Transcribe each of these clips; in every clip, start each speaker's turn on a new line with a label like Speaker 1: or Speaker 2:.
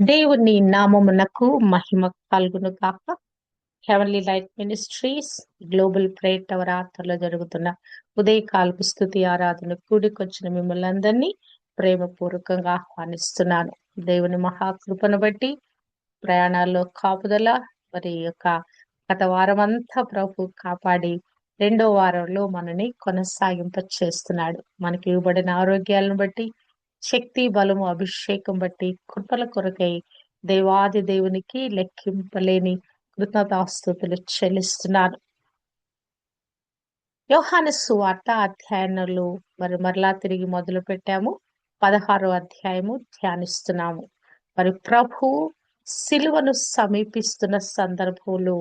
Speaker 1: దేవుని నామమునకు మహిమ కలుగును గాక. Heavenly light ministries global prayer tower ఆధ్వర్యంలో జరుగుతున్న ఉదయకాలపు స్తుతి ఆరాధన కూడికొచ్చిన మిమ్మల్ని అందరినీ ప్రేమపూర్వకంగా ఆహ్వానిస్తున్నాను. దేవుని మహాకృపను బట్టి ప్రయాణాల్లో కాపుదల మరి యొక్క గత వారం అంతా ప్రభు కాపాడి రెండో వారంలో మనని కొనసాగింప చేస్తున్నాడు. మనకి ఇవ్వబడిన ఆరోగ్యాలను బట్టి, శక్తి బలము అభిషేకం బట్టి కృపల కొరకై దేవాది దేవునికి లెక్కింపలేని కృతజ్ఞతాస్తుతులు చెల్లిస్తున్నాను. యోహాను సువార్త అధ్యాయంలో మరలా తిరిగి మొదలు పెట్టాము. 16వ అధ్యాయము ధ్యానిస్తున్నాము. మరి ప్రభు సిలువను సమీపిస్తున్న సందర్భంలో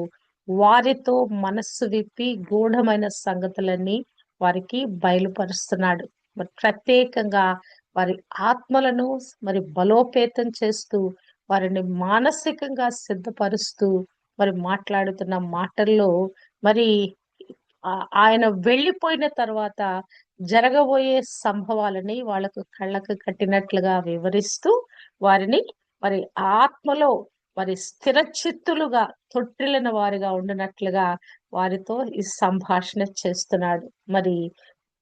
Speaker 1: వారితో మనస్సు విప్పి గూఢమైన సంగతులన్నీ వారికి బయలుపరుస్తున్నాడు. మరి ప్రత్యేకంగా వారి ఆత్మలను మరి బలోపేతం చేస్తూ వారిని మానసికంగా సిద్ధపరుస్తూ మరి మాట్లాడుతున్న మాటల్లో మరి ఆయన వెళ్ళిపోయిన తర్వాత జరగబోయే సంభవాలని వాళ్ళకు కళ్ళకు కట్టినట్లుగా వివరిస్తూ వారిని మరి ఆత్మలో మరి స్థిరచిత్తులుగా తొట్టిల్లిన వారిగా ఉండినట్లుగా వారితో ఈ సంభాషణ చేస్తున్నాడు. మరి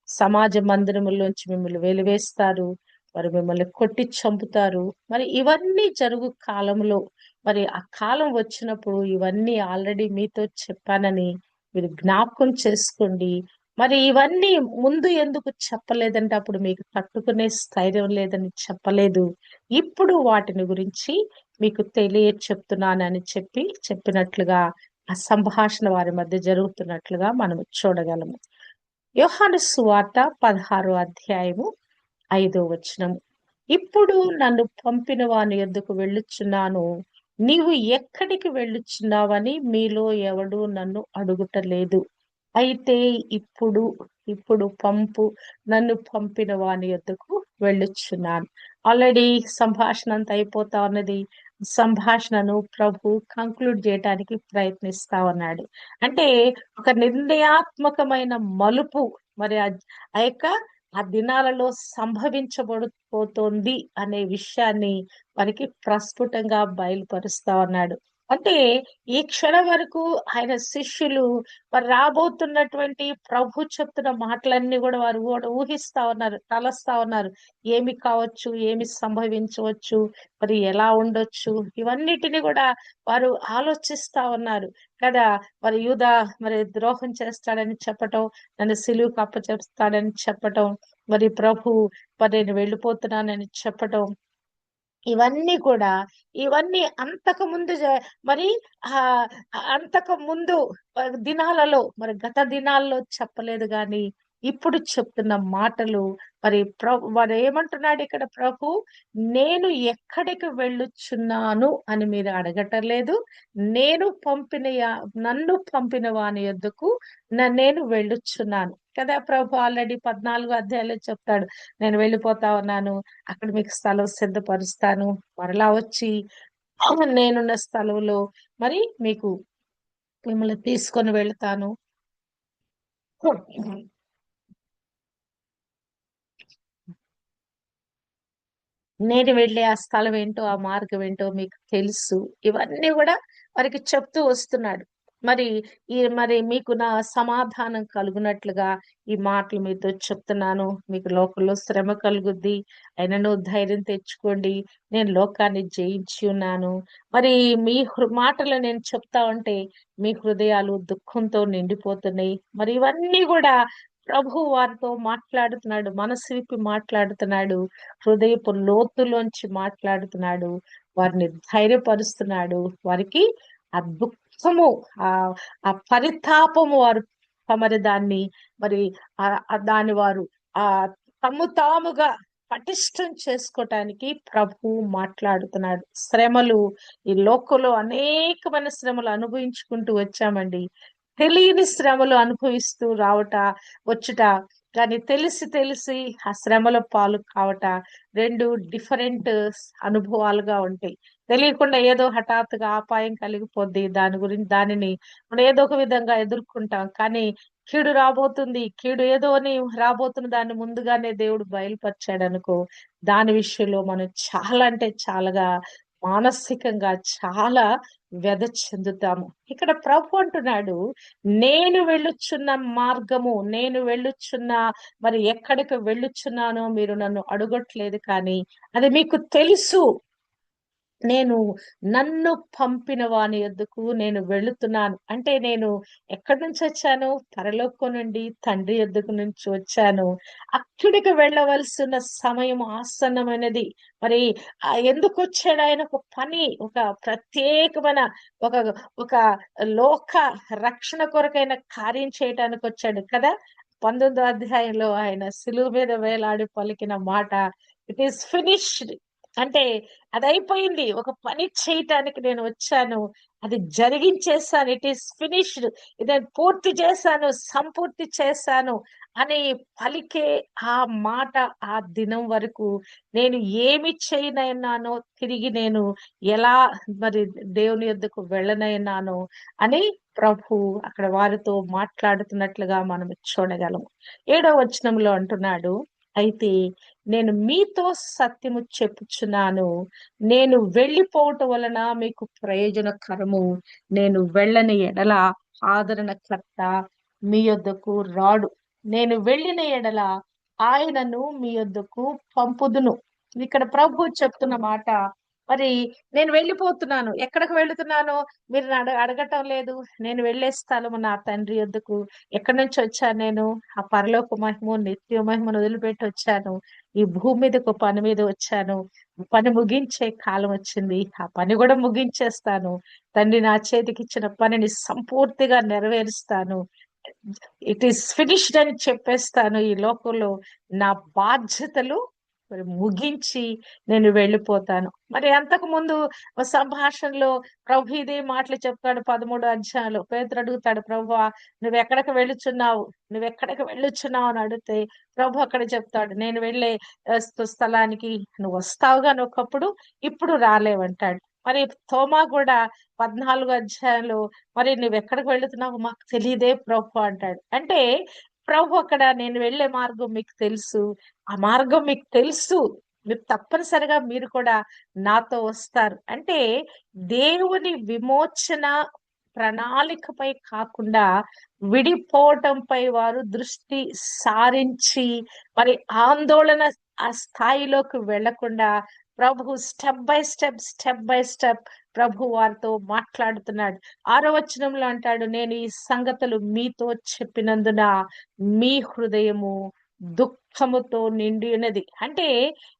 Speaker 1: సమాజ మందిరములోంచి మిమ్మల్ని వెలివేస్తారు, మరి మిమ్మల్ని కొట్టి చంపుతారు. మరి ఇవన్నీ జరుగు కాలంలో మరి ఆ కాలం వచ్చినప్పుడు ఇవన్నీ ఆల్రెడీ మీతో చెప్పానని మీరు జ్ఞాపకం చేసుకోండి. మరి ఇవన్నీ ముందు ఎందుకు చెప్పలేదంటే అప్పుడు మీకు తట్టుకునే స్థైర్యం లేదని చెప్పలేదు. ఇప్పుడు వాటిని గురించి మీకు చెప్తున్నానని చెప్పినట్లుగా ఆ సంభాషణ వారి మధ్య జరుగుతున్నట్లుగా మనం చూడగలము. యోహాను సువార్త 16వ అధ్యాయము 5వ వచనము. ఇప్పుడు నన్ను పంపిన వాని యొద్దకు వెళ్ళుచున్నాను, నీవు ఎక్కడికి వెళ్ళుచున్నావని మీలో ఎవడు నన్ను అడుగుటలేదు. అయితే ఇప్పుడు ఇప్పుడు నన్ను పంపిన వాని యొద్దకు వెళ్ళుచున్నాను. ఆల్రెడీ సంభాషణ అంతా అయిపోతా ఉన్నది. సంభాషణను ప్రభు కంక్లూడ్ చేయడానికి ప్రయత్నిస్తా ఉన్నాడు. అంటే ఒక నిర్ణయాత్మకమైన మలుపు మరి ఆ యొక్క ఆ దినాలలో సంభవించబడిపోతోంది అనే విషయాన్ని వారికి ప్రస్ఫుటంగా బయలుపరుస్తా ఉన్నాడు. అంటే ఈ క్షణం వరకు ఆయన శిష్యులు మరి రాబోతున్నటువంటి ప్రభు చెప్తున్న మాటలన్నీ కూడా వారు కూడా ఊహిస్తా ఉన్నారు, తలస్తా ఉన్నారు. ఏమి కావచ్చు, ఏమి సంభవించవచ్చు, మరి ఎలా ఉండొచ్చు, ఇవన్నిటిని కూడా వారు ఆలోచిస్తా ఉన్నారు కదా. మరి యూదా మరి ద్రోహం చేస్తాడని చెప్పటం, నన్ను సిలువకు అప్పచెప్తాడని చెప్పటం, మరి ప్రభు మరి నేను వెళ్ళిపోతున్నానని చెప్పటం, ఇవన్నీ అంతకు ముందు మరి ఆ అంతకు ముందు దినాలలో మరి గత దినాల్లో చెప్పలేదు గాని ఇప్పుడు చెప్తున్న మాటలు మరి మరి ఏమంటున్నాడు ఇక్కడ ప్రభు, నేను ఎక్కడికి వెళ్ళుచున్నాను అని మీరు అడగటలేదు. నన్ను పంపిన వాని యొద్దకు నేను వెళ్ళుచున్నాను కదా. ప్రభు ఆల్రెడీ 14వ అధ్యాయంలో చెప్తాడు, నేను వెళ్ళిపోతా ఉన్నాను, అక్కడ మీకు స్థలం సిద్ధపరుస్తాను, మరలా వచ్చి నేనున్న స్థలంలో మరి మిమ్మల్ని తీసుకొని వెళ్తాను. నేను వెళ్ళే ఆ స్థలం ఏంటో, ఆ మార్గం ఏంటో మీకు తెలుసు. ఇవన్నీ కూడా వారికి చెప్తూ వస్తున్నాడు. మరి మీకు నా సమాధానం కలుగునట్లుగా ఈ మాటలు మీతో చెప్తున్నాను. మీకు లోకంలో శ్రమ కలుగుద్ది, అయినను ధైర్యం తెచ్చుకోండి, నేను లోకాన్ని జయించి ఉన్నాను. మరి మీ మాటలు నేను చెప్తా ఉంటే మీ హృదయాలు దుఃఖంతో నిండిపోతున్నాయి. మరి ఇవన్నీ కూడా ప్రభు వారితో మాట్లాడుతున్నాడు, మనసు విప్పి మాట్లాడుతున్నాడు, హృదయపు లోతులోంచి మాట్లాడుతున్నాడు, వారిని ధైర్యపరుస్తున్నాడు. వారికి ఆ దుఃఖము, ఆ ఆ పరితాపము వారు మరి దాన్ని మరి దాన్ని వారు ఆ తాముగా పటిష్టం చేసుకోవటానికి ప్రభు మాట్లాడుతున్నాడు. శ్రమలు ఈ లోకంలో అనేకమైన శ్రమలు అనుభవించుకుంటూ వచ్చామండి. తెలియని శ్రమలు అనుభవిస్తూ వచ్చుట, కానీ తెలిసి ఆ శ్రమల పాలు కావట రెండు డిఫరెంట్ అనుభవాలుగా ఉంటాయి. తెలియకుండా ఏదో హఠాత్తుగా అపాయం కలిగిపోద్ది, దానిని మనం ఏదో ఒక విధంగా ఎదుర్కొంటాం. కానీ కీడు ఏదో అని రాబోతున్న దాన్ని ముందుగానే దేవుడు బయలుపరిచాడు అనుకో, దాని విషయంలో మనం చాలా అంటే చాలాగా మానసికంగా చాలా వ్యధ చెందుతాము. ఇక్కడ ప్రభు అంటున్నాడు, నేను వెళ్ళుచున్న మార్గము, నేను వెళ్ళుచున్న మరి ఎక్కడికి వెళ్ళుచున్నానో మీరు నన్ను అడగట్లేదు కానీ అది మీకు తెలుసు. నేను నన్ను పంపిన వాని యొద్దకు నేను వెళుతున్నాను. అంటే నేను ఎక్కడి నుంచి వచ్చాను? పరలోకం నుండి తండ్రి యొద్దకు నుంచి వచ్చాను. అక్కడికి వెళ్ళవలసిన సమయం ఆసన్నమైనది. మరి ఎందుకు వచ్చాడు ఆయన? ఒక పని, ఒక ప్రత్యేకమైన ఒక ఒక లోక రక్షణ కొరకైన కార్యం చేయటానికి వచ్చాడు కదా! 19వ అధ్యాయంలో ఆయన సిలువ మీద వేలాడి పలికిన మాట, ఇట్ ఈస్ ఫినిష్డ్. అంటే అదయిపోయింది. ఒక పని చేయటానికి నేను వచ్చాను. అది జరిగించేసాను. It is finished. ఇది పూర్తి చేశాను, సంపూర్తి చేశాను అని పలికే ఆ మాట ఆ దినం వరకు నేను ఏమి చేయనన్నానో, తిరిగి నేను ఎలా మరి దేవుని యొద్దకు వెళ్ళనన్నానో అని ప్రభు అక్కడ వారితో మాట్లాడుతున్నట్లుగా మనం చూడగలము. 7వ వచనంలో అంటున్నాడు, అయితే నేను మీతో సత్యము చెప్పుచున్నాను, నేను వెళ్ళిపోవటం వలన మీకు ప్రయోజనకరము. నేను వెళ్ళని ఎడల ఆదరణకర్త మీ యొద్దకు రాడు. నేను వెళ్ళిన ఎడల ఆయనను మీ యొద్దకు పంపుదును. ఇక్కడ ప్రభు చెప్తున్న మాట. మరి నేను వెళ్ళిపోతున్నాను. ఎక్కడికి వెళుతున్నానో మీరు అడగటం లేదు. నేను వెళ్ళే స్థలము నా తండ్రి యొద్దకు. ఎక్కడి నుంచి వచ్చాను నేను? ఆ పరలోక మహిమ, నిత్య మహిమను వదిలిపెట్టి వచ్చాను. ఈ భూమి మీదకు పని మీద వచ్చాను. పని ముగించే కాలం వచ్చింది. ఆ పని కూడా ముగించేస్తాను. తండ్రి నా చేతికి ఇచ్చిన పనిని సంపూర్తిగా నెరవేరుస్తాను. ఇట్ ఈస్ ఫినిష్డ్ అని చెప్పేస్తాను. ఈ లోకంలో నా బాధ్యతలు మరి ముగించి నేను వెళ్ళిపోతాను. మరి అంతకు ముందు సంభాషణలో ప్రభు ఇదే మాటలు చెప్తాడు. 13వ అధ్యాయంలో పేతురు అడుగుతాడు, ప్రభువా నువ్వెక్కడికి వెళ్ళుచున్నావు, నువ్వెక్కడికి వెళ్ళుచున్నావు అని అడిగితే ప్రభు అక్కడ చెప్తాడు, నేను వెళ్ళే స్థలానికి నువ్వు వస్తావుగా ఒకప్పుడు, ఇప్పుడు రాలేవంటాడు. మరి తోమా కూడా 14వ అధ్యాయంలో మరి నువ్వెక్కడికి వెళుతున్నావు మాకు తెలియదే ప్రభు అంటాడు. అంటే ప్రభు అక్కడ నేను వెళ్ళే మార్గం మీకు తెలుసు, ఆ మార్గం మీకు తెలుసు, మీరు తప్పనిసరిగా మీరు కూడా నాతో వస్తారు. అంటే దేవుని విమోచన ప్రణాళికపై కాకుండా విడిపోవటంపై వారు దృష్టి సారించి మరి ఆందోళన ఆ స్థాయిలోకి వెళ్లకుండా ప్రభు స్టెప్ బై స్టెప్ ప్రభు వారితో మాట్లాడుతున్నాడు. 6వ వచనంలో అంటాడు, నేను ఈ సంగతులు మీతో చెప్పినందున మీ హృదయము దుఃఖముతో నిండి ఉన్నది. అంటే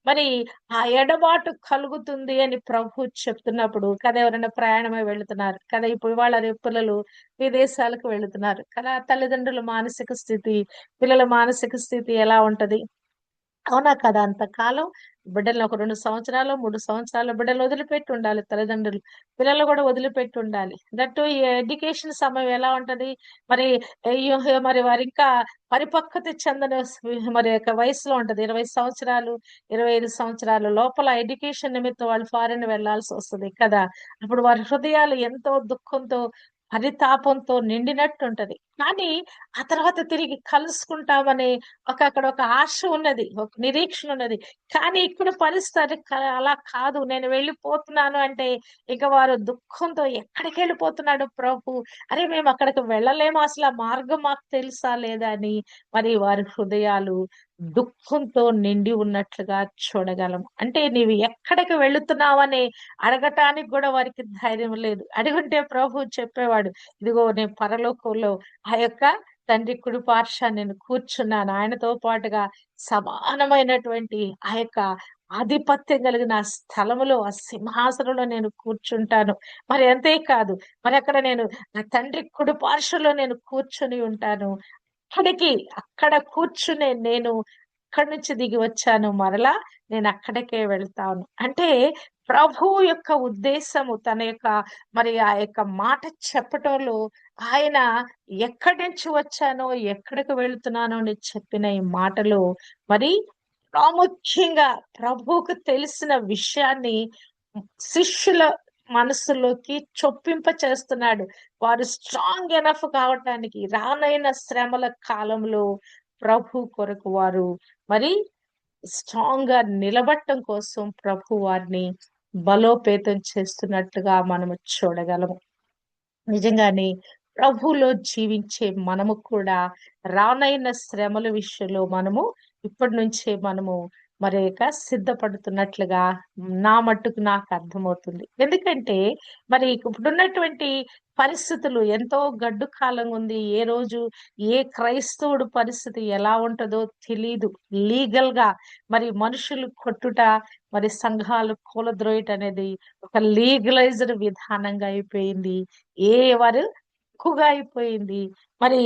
Speaker 1: మరి ఆ ఎడబాటు కలుగుతుంది అని ప్రభు చెప్తున్నప్పుడు కదా, ఎవరైనా ప్రయాణమై వెళుతున్నారు కదా, ఇప్పుడు వాళ్ళ రేపు పిల్లలు విదేశాలకు వెళుతున్నారు కదా, తల్లిదండ్రుల మానసిక స్థితి, పిల్లల మానసిక స్థితి ఎలా ఉంటది? అవునా కదా? అంతకాలం బిడ్డలను ఒక 2 సంవత్సరాలు, 3 సంవత్సరాల బిడ్డలు వదిలిపెట్టి ఉండాలి తల్లిదండ్రులు. పిల్లలు కూడా వదిలిపెట్టి ఉండాలి. దట్టు ఈ ఎడ్యుకేషన్ సమయం ఎలా ఉంటది? మరి అయ్యో! మరి వారు ఇంకా పరిపక్వత చెందని మరి యొక్క వయసులో ఉంటది. 20 సంవత్సరాలు, 25 సంవత్సరాల లోపల ఎడ్యుకేషన్ నిమిత్తం వాళ్ళు ఫారిన్ వెళ్ళాల్సి వస్తది కదా! అప్పుడు వారి హృదయాలు ఎంతో దుఃఖంతో, పరితాపంతో నిండినట్టుంటది. కానీ ఆ తర్వాత తిరిగి కలుసుకుంటామనే అక్కడ ఒక ఆశ ఉన్నది. ఒక నిరీక్షణ ఉన్నది. కానీ ఇక్కడ పరిస్థితి అలా కాదు. నేను వెళ్ళిపోతున్నాను అంటే ఇక వారు దుఃఖంతో ఎక్కడికెళ్ళిపోతున్నాడు ప్రభు? అరే మేము అక్కడికి వెళ్ళలేము. అసలు ఆ మార్గం మాకు తెలుసా లేదా అని మరి వారి హృదయాలు దుఃఖంతో నిండి ఉన్నట్లుగా చూడగలం. అంటే నీవు ఎక్కడికి వెళుతున్నావని అడగటానికి కూడా వారికి ధైర్యం లేదు. అడుగుంటే ప్రభు చెప్పేవాడు, ఇదిగో నేను పరలోకంలో ఆ యొక్క తండ్రి కుడి పార్శ్వాన నేను కూర్చున్నాను. ఆయనతో పాటుగా సమానమైనటువంటి ఆ యొక్క ఆధిపత్యం కలిగిన ఆ స్థలములో, ఆ సింహాసనంలో నేను కూర్చుంటాను. మరి అంతే కాదు, మరి అక్కడ నేను నా తండ్రి కుడి పార్శ్వలో నేను కూర్చొని ఉంటాను. అక్కడికి అక్కడ కూర్చునే నేను అక్కడి నుంచి దిగి వచ్చాను. మరలా నేను అక్కడికే వెళ్తాను. అంటే ప్రభువు యొక్క ఉద్దేశము తన యొక్క మరి ఆ యొక్క మాట చెప్పటంలో ఆయన ఎక్కడి నుంచి వచ్చానో, ఎక్కడికి వెళ్తున్నానో అని చెప్పిన ఈ మాటలో మరి ప్రాముఖ్యంగా ప్రభువుకు తెలిసిన విషయాన్ని శిష్యుల మనసులోకి చొప్పింప చేస్తున్నాడు. వారు స్ట్రాంగ్ ఎనఫ్ కావటానికి రానైన శ్రమల కాలంలో ప్రభు కొరకు వారు మరి స్ట్రాంగ్ గా నిలబడటం కోసం ప్రభు వారిని బలోపేతం చేస్తున్నట్లుగా మనము చూడగలము. నిజంగానే ప్రభువులో జీవించే మనము కూడా రానైన శ్రమల విషయంలో మనము ఇప్పటి నుంచే మనము మరి సిద్ధపడుతున్నట్లుగా నా మట్టుకు నాకు అర్థమవుతుంది. ఎందుకంటే మరి ఇప్పుడున్నటువంటి పరిస్థితులు ఎంతో గడ్డు కాలం ఉంది. ఏ రోజు ఏ క్రైస్తవుడు పరిస్థితి ఎలా ఉంటదో తెలీదు. లీగల్ గా మరి మనుషులు కొట్టుట, మరి సంఘాలు కూలద్రోయట అనేది ఒక లీగలైజ్డ్ విధానంగా అయిపోయింది. ఏ వారు ఎక్కువగా అయిపోయింది. మరి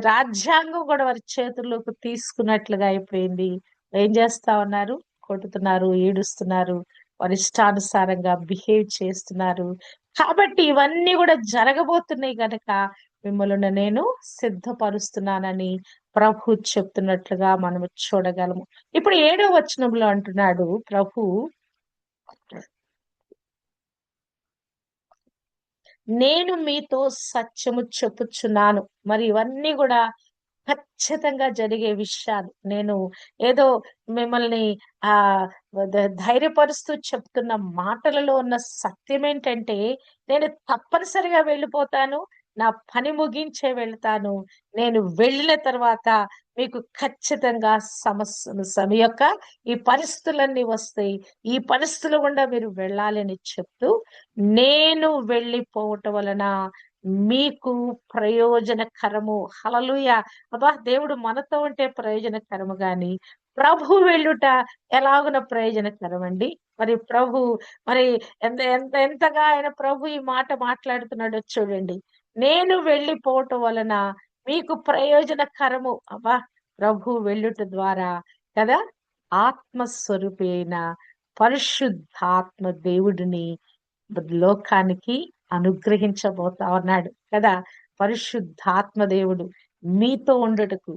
Speaker 1: రాజ్యాంగం కూడా వారి చేతుల్లోకి తీసుకున్నట్లుగా అయిపోయింది. ఏం చేస్తా ఉన్నారు? కొట్టుతున్నారు, ఈడుస్తున్నారు, వారి ఇష్టానుసారంగా బిహేవ్ చేస్తున్నారు. కాబట్టి ఇవన్నీ కూడా జరగబోతున్నాయి గనక మిమ్మల్ని నేను సిద్ధపరుస్తున్నానని ప్రభు చెప్తున్నట్లుగా మనము చూడగలము. ఇప్పుడు 7వ వచనంలో అంటున్నాడు ప్రభు, నేను మీతో సత్యము చెప్పుచున్నాను. మరి ఇవన్నీ కూడా ఖచ్చితంగా జరిగే విషయాలు. నేను ఏదో మిమ్మల్ని ఆహ్, ధైర్యపరుస్తూ చెప్తున్న మాటలలో ఉన్న సత్యం ఏంటంటే, నేను తప్పనిసరిగా వెళ్ళిపోతాను. నా పని ముగించే వెళ్తాను. నేను వెళ్ళిన తర్వాత మీకు ఖచ్చితంగా యొక్క ఈ పరిస్థితులన్నీ వస్తాయి. ఈ పరిస్థితుల గుండా మీరు వెళ్ళాలని చెప్తూ, నేను వెళ్ళిపోవటం వలన మీకు ప్రయోజనకరము. హల్లెలూయా! అబ్బా! దేవుడు మనతో ఉంటే ప్రయోజనకరము గాని, ప్రభు వెళ్ళుట ఎలాగున ప్రయోజనకరమండి. మరి ప్రభు మరి ఎంతగా ఆయన ప్రభు ఈ మాట మాట్లాడుతున్నాడో చూడండి. నేను వెళ్ళిపోవటం వలన మీకు ప్రయోజనకరము. అబ్బా! ప్రభు వెళ్ళుట ద్వారా కదా! ఆత్మస్వరూపి అయిన పరిశుద్ధాత్మ దేవుడిని లోకానికి అనుగ్రహించబోతా ఉన్నాడు కదా! పరిశుద్ధాత్మ దేవుడు మీతో ఉండుటకు,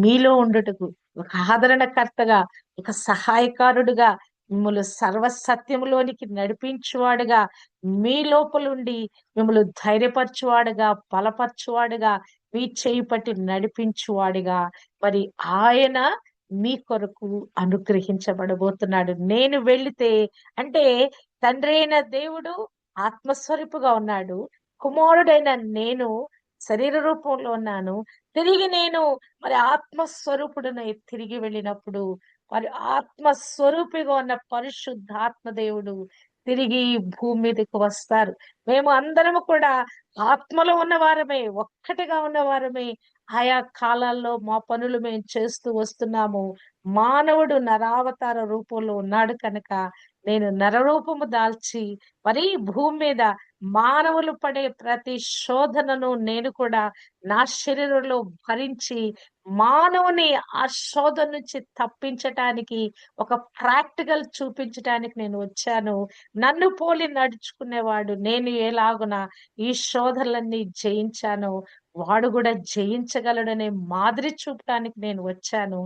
Speaker 1: మీలో ఉండుటకు, ఒక ఆదరణకర్తగా, ఒక సహాయకారుడుగా, మిమ్మల్ని సర్వ సత్యములోనికి నడిపించువాడుగా, మీ లోపలుండి మిమ్మల్ని ధైర్యపరచువాడుగా, బలపరచువాడుగా, మీ చేయి పట్టి నడిపించువాడుగా, మరి ఆయన మీ కొరకు అనుగ్రహించబడబోతున్నాడు. నేను వెళితే అంటే తండ్రి అయిన దేవుడు ఆత్మస్వరూపుగా ఉన్నాడు. కుమారుడైన నేను శరీర రూపంలో ఉన్నాను. తిరిగి నేను మరి ఆత్మస్వరూపుడనై తిరిగి వెళ్ళినప్పుడు మరి ఆత్మస్వరూపిగా ఉన్న పరిశుద్ధాత్మ దేవుడు తిరిగి ఈ భూమి మీదకి వస్తారు. మేము అందరము కూడా ఆత్మలో ఉన్నవారమే, ఒక్కటిగా ఉన్నవారమే. ఆయా కాలాల్లో మా పనులు మేము చేస్తూ వస్తున్నాము. మానవుడు నరావతార రూపంలో ఉన్నాడు కనుక నేను నరరూపము దాల్చి మరి భూమి మీద మానవులు పడే ప్రతి శోధనను నేను కూడా నా శరీరంలో భరించి మానవుని ఆ శోధన నుంచి తప్పించటానికి ఒక ప్రాక్టికల్ చూపించటానికి నేను వచ్చాను. నన్ను పోలి నడుచుకునేవాడు నేను ఎలాగున ఈ శోధనలన్నీ జయించానో వాడు కూడా జయించగలడనే మాదిరి చూపటానికి నేను వచ్చాను.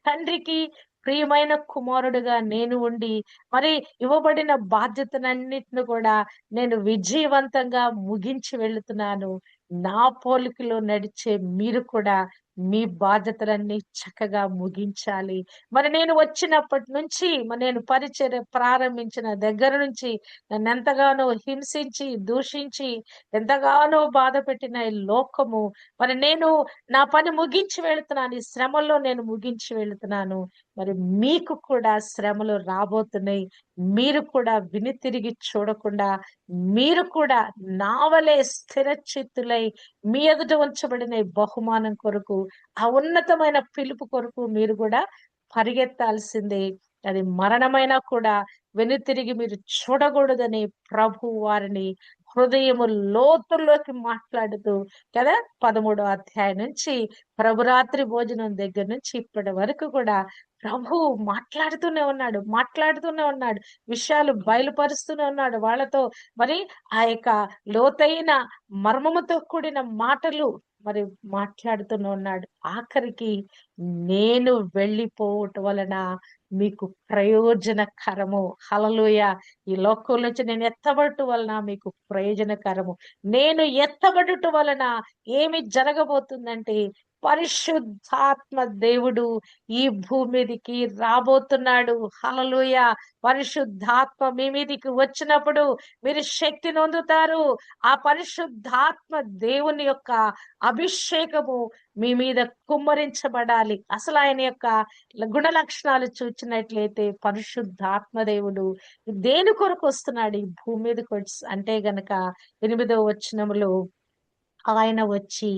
Speaker 1: తండ్రికి ప్రియమైన కుమారుడుగా నేను ఉండి మరి ఇవ్వబడిన బాధ్యతనన్నిటిని కూడా నేను విజయవంతంగా ముగించి వెళ్తున్నాను. నా పోలికలో నడిచే మీరు కూడా మీ బాధ్యతలన్నీ చక్కగా ముగించాలి. మరి నేను వచ్చినప్పటి నుంచి మరి నేను పరిచర్య ప్రారంభించిన దగ్గర నుంచి నన్నెంతగానో హింసించి, దూషించి, ఎంతగానో బాధపెట్టిన ఈ లోకము మరి నేను నా పని ముగించి వెళ్తున్నాను. ఈ శ్రమల్లో నేను ముగించి వెళ్తున్నాను. మరి మీకు కూడా శ్రమలు రాబోతున్నాయి. మీరు కూడా వెనుతిరిగి చూడకుండా మీరు కూడా నా వలె స్థిరచిత్తులై మీ ఎదుట ఉంచబడిన ఈ బహుమానం కొరకు, ఆ ఉన్నతమైన పిలుపు కొరకు మీరు కూడా పరిగెత్తాల్సిందే. అది మరణమైనా కూడా వెనుతిరిగి మీరు చూడకూడదని ప్రభు వారిని హృదయము లోతుల్లోకి మాట్లాడుతూ కదా 13వ అధ్యాయం నుంచి ప్రభురాత్రి భోజనం దగ్గర నుంచి ఇప్పటి వరకు కూడా ప్రభు మాట్లాడుతూనే ఉన్నాడు. విషయాలు బయలుపరుస్తూనే ఉన్నాడు. వాళ్ళతో మరి ఆ యొక్క లోతైన మర్మముతో కూడిన మాటలు మరి మాట్లాడుతూనే ఉన్నాడు. ఆఖరికి నేను వెళ్ళిపోవటం వలన మీకు ప్రయోజనకరము. హల్లెలూయా! ఈ లోకం నుంచి నేను ఎత్తబడుట వలన మీకు ప్రయోజనకరము. నేను ఎత్తబడుట వలన ఏమి జరగబోతుందంటే పరిశుద్ధాత్మ దేవుడు ఈ భూమి మీదికి రాబోతున్నాడు. హల్లెలూయా! పరిశుద్ధాత్మ మీ మీదికి వచ్చినప్పుడు మీరు శక్తి నొందుతారు. ఆ పరిశుద్ధాత్మ దేవుని యొక్క అభిషేకము మీ మీద కుమ్మరించబడాలి. అసలు ఆయన యొక్క గుణ లక్షణాలు చూచినట్లయితే పరిశుద్ధాత్మ దేవుడు దేని కొరకు వస్తున్నాడు ఈ భూమి మీదకి అంటే గనక 8వ వచనములో ఆయన వచ్చి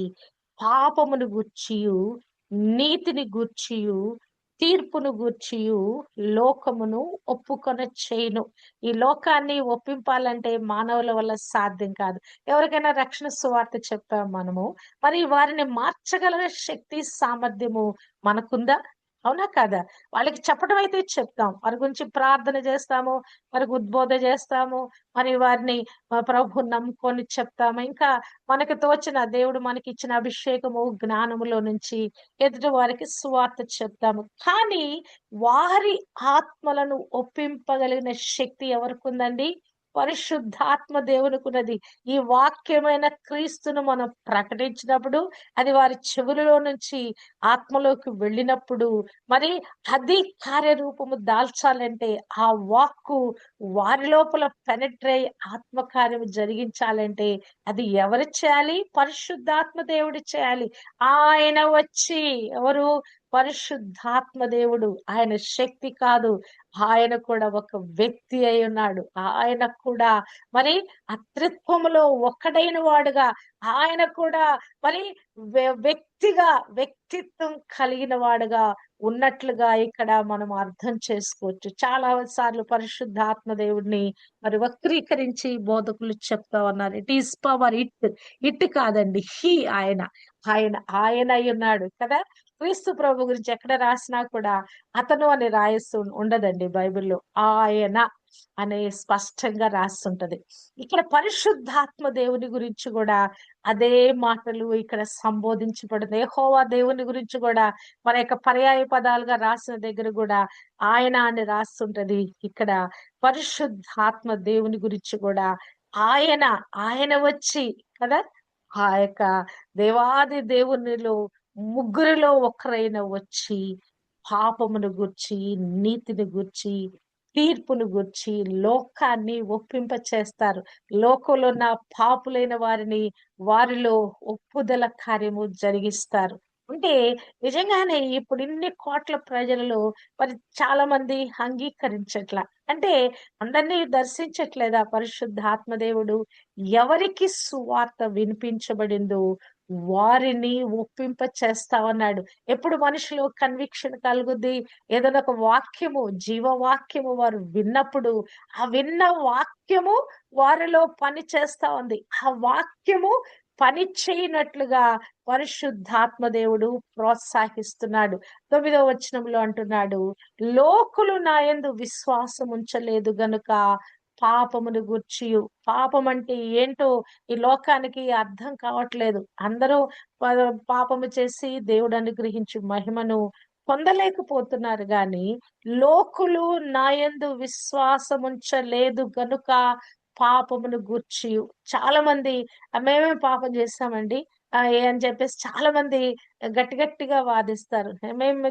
Speaker 1: పాపమును గూర్చియు, నీతిని గూర్చియు, తీర్పును గూర్చియు లోకమును ఒప్పుకొన చేయును. ఈ లోకాన్ని ఒప్పింపాలంటే మానవుల వల్ల సాధ్యం కాదు. ఎవరికైనా రక్షణ సువార్త చెప్పాం మనము. మరి వారిని మార్చగల శక్తి, సామర్థ్యము మనకుందా? అవునా కాదా? వాళ్ళకి చెప్పడం అయితే చెప్తాం. వారి గురించి ప్రార్థన చేస్తాము. వారికి ఉద్బోధ చేస్తాము. మరి వారిని ప్రభువుని నమ్ముకొని చెప్తాము. ఇంకా మనకు తోచిన దేవుడు మనకిచ్చిన అభిషేకము, జ్ఞానములో నుంచి ఎదుటి వారికి సువార్త చెప్తాము. కానీ వారి ఆత్మలను ఒప్పింపగలిగిన శక్తి ఎవరికుందండి? పరిశుద్ధాత్మ దేవునికున్నది. ఈ వాక్యమైన క్రీస్తును మనం ప్రకటించినప్పుడు అది వారి చెవులలో నుంచి ఆత్మలోకి వెళ్ళినప్పుడు మరి అది కార్యరూపము దాల్చాలంటే ఆ వాక్కు వారి లోపల పెనెట్రై ఆత్మకార్యము జరిగించాలంటే అది ఎవరు చేయాలి? పరిశుద్ధాత్మ దేవుడు చేయాలి. ఆయన వచ్చి ఎవరు? పరిశుద్ధాత్మ దేవుడు. ఆయన శక్తి కాదు. ఆయన కూడా ఒక వ్యక్తి అయి ఉన్నాడు. ఆయన కూడా మరి అత్రిత్వములో ఒక్కడైన వాడుగా ఆయన కూడా మరి వ్యక్తిత్వం కలిగిన వాడుగా ఉన్నట్లుగా ఇక్కడ మనం అర్థం చేసుకోవచ్చు. చాలా సార్లు పరిశుద్ధాత్మ దేవుడిని మరి వక్రీకరించి బోధకులు చెప్తా ఉన్నారు. It is power. ఇట్ కాదండి. ఆయన. ఆయన అయి ఉన్నాడు కదా! క్రీస్తు ప్రభు గురించి ఎక్కడ రాసినా కూడా అతను అని రాయస్తూ ఉండదండి బైబిల్‌లో. ఆయన అనే స్పష్టంగా రాసుంటది. ఇక్కడ పరిశుద్ధాత్మ దేవుని గురించి గూడా అదే మాటలు ఇక్కడ సంబోధించబడింది. యెహోవా దేవుని గురించి గూడా మన యొక్క పర్యాయ పదాలుగా రాసిన దగ్గర గూడా ఆయన అని రాస్తుంటది. ఇక్కడ పరిశుద్ధాత్మ దేవుని గురించి గూడా ఆయన, ఆయన వచ్చి కదా! ఆ యొక్క దేవాది దేవునిలో ముగ్గురిలో ఒకరైన వచ్చి పాపమును గూర్చి, నీతిని గూర్చి, తీర్పును గూర్చి లోకాన్ని ఒప్పింప చేస్తారు. లోకంలో ఉన్న పాపులైన వారిని వారిలో ఒప్పుదల కార్యము జరిగిస్తారు. అంటే నిజంగానే ఇప్పుడు ఇన్ని కోట్ల ప్రజలలో మరి చాలా మంది అంగీకరించట్ల. అంటే అందరినీ దర్శించట్లేదా పరిశుద్ధాత్మ దేవుడు? ఎవరికి సువార్త వినిపించబడిందో వారిని ఒప్పింప చేస్తా ఉన్నాడు. ఎప్పుడు మనిషిలో కన్విక్షన్ కలుగుద్ది? ఏదైనా ఒక వాక్యము, జీవవాక్యము వారు విన్నప్పుడు, ఆ విన్న వాక్యము వారిలో పని చేస్తా ఉంది. ఆ వాక్యము పని చేయనట్లుగా పరిశుద్ధాత్మ దేవుడు ప్రోత్సహిస్తున్నాడు. 9వ వచనంలో అంటున్నాడు, లోకులు నా యందు విశ్వాసం ఉంచలేదు గనుక పాపమును గూర్చియు. పాపం అంటే ఏంటో ఈ లోకానికి అర్థం కావట్లేదు. అందరూ ప పాపము చేసి దేవుడు అనుగ్రహించు మహిమను పొందలేకపోతున్నారు గాని, లోకులు నా యందు విశ్వాసముంచలేదు గనుక పాపమును గూర్చియు. చాలా మంది మేమేం పాపం చేశామండి అని చెప్పేసి చాలా మంది గట్టి గట్టిగా వాదిస్తారు. మేము